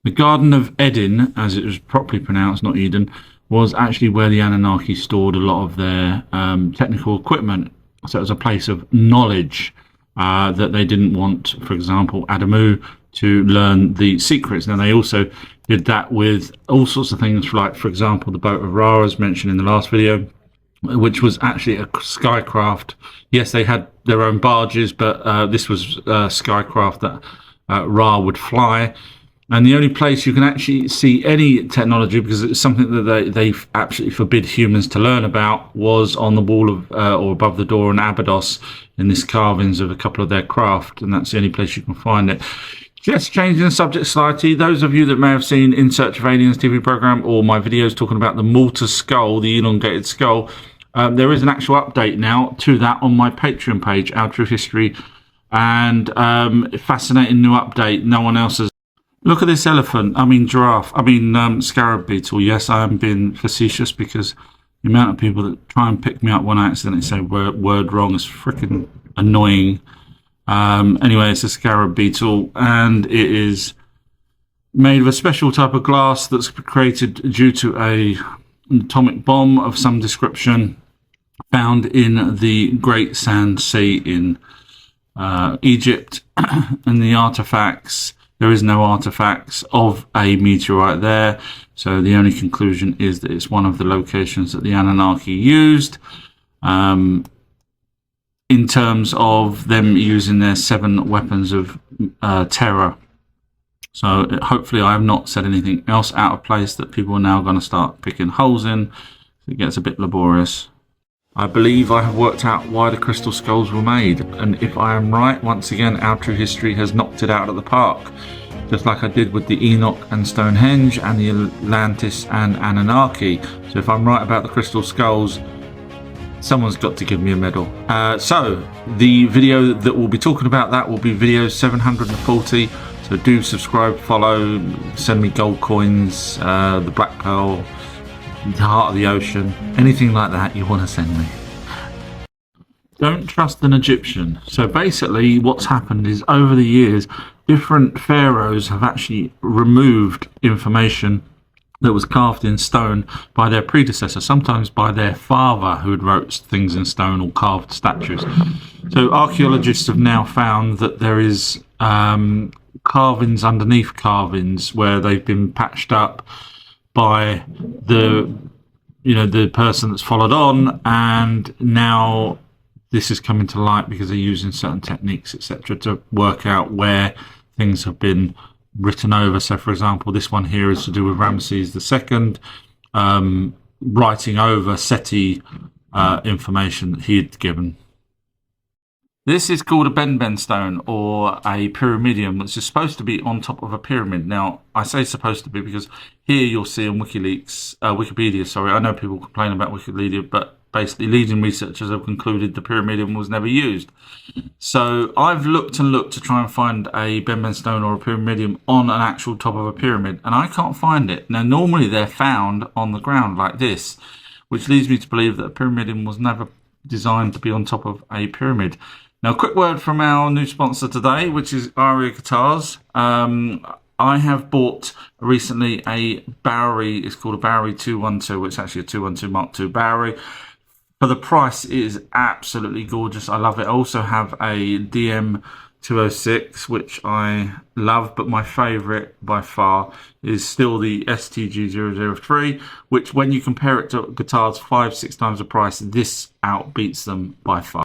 The Garden of Eden, as it was properly pronounced, not Eden, was actually where the Anunnaki stored a lot of their technical equipment. So it was a place of knowledge that they didn't want, for example, Adamu to learn the secrets. Now, they also did that with all sorts of things, like, for example, the boat of Ra, as mentioned in the last video, which was actually a skycraft. Yes, they had their own barges, but this was a skycraft that Ra would fly. And the only place you can actually see any technology, because it's something that they absolutely forbid humans to learn about, was on the wall of or above the door in Abydos, in this carvings of a couple of their craft, and that's the only place you can find it. Just changing the subject slightly, those of you that may have seen In Search of Aliens TV program or my videos talking about the Malta skull, the elongated skull, there is an actual update now to that on my Patreon page, Our True History, and fascinating new update. No one else has. Look at this elephant, scarab beetle. Yes, I am being facetious, because the amount of people that try and pick me up when I accidentally say word wrong is freaking annoying. Anyway, it's a scarab beetle, and it is made of a special type of glass that's created due to an atomic bomb of some description found in the Great Sand Sea in Egypt. And the artifacts, there is no artifacts of a meteorite there, so the only conclusion is that it's one of the locations that the Anunnaki used in terms of them using their 7 weapons of terror. So hopefully I have not said anything else out of place that people are now going to start picking holes in. It gets a bit laborious. I believe I have worked out why the crystal skulls were made, and if I am right, once again, Our True History has knocked it out of the park, just like I did with the Enoch and Stonehenge and the Atlantis and Anunnaki. So if I'm right about the crystal skulls, someone's got to give me a medal. So the video that we'll be talking about that will be video 740. So do subscribe, follow, send me gold coins, the black pearl, the heart of the ocean, anything like that you want to send me. Don't trust an Egyptian. So basically what's happened is, over the years, different pharaohs have actually removed information that was carved in stone by their predecessor, sometimes by their father, who had wrote things in stone or carved statues. So archaeologists have now found that there is carvings underneath carvings where they've been patched up by the person that's followed on, and now this is coming to light because they're using certain techniques, etc., to work out where things have been written over. So for example, this one here is to do with Ramesses II writing over Seti information that he had given. This is called a Benben stone, or a pyramidium, which is supposed to be on top of a pyramid. Now, I say supposed to be because here you'll see on Wikipedia, I know people complain about Wikipedia, but basically leading researchers have concluded the pyramidium was never used. So I've looked and looked to try and find a Benben stone or a pyramidium on an actual top of a pyramid, and I can't find it. Now, normally they're found on the ground like this, which leads me to believe that a pyramidium was never designed to be on top of a pyramid. Now, a quick word from our new sponsor today, which is Aria Guitars. I have bought recently a Bowery, it's called a Bowery 212, it's actually a 212 Mark II Bowery. For the price, it is absolutely gorgeous. I love it. I also have a DM206, which I love, but my favourite by far is still the STG003, which when you compare it to guitars 5-6 times the price, this outbeats them by far.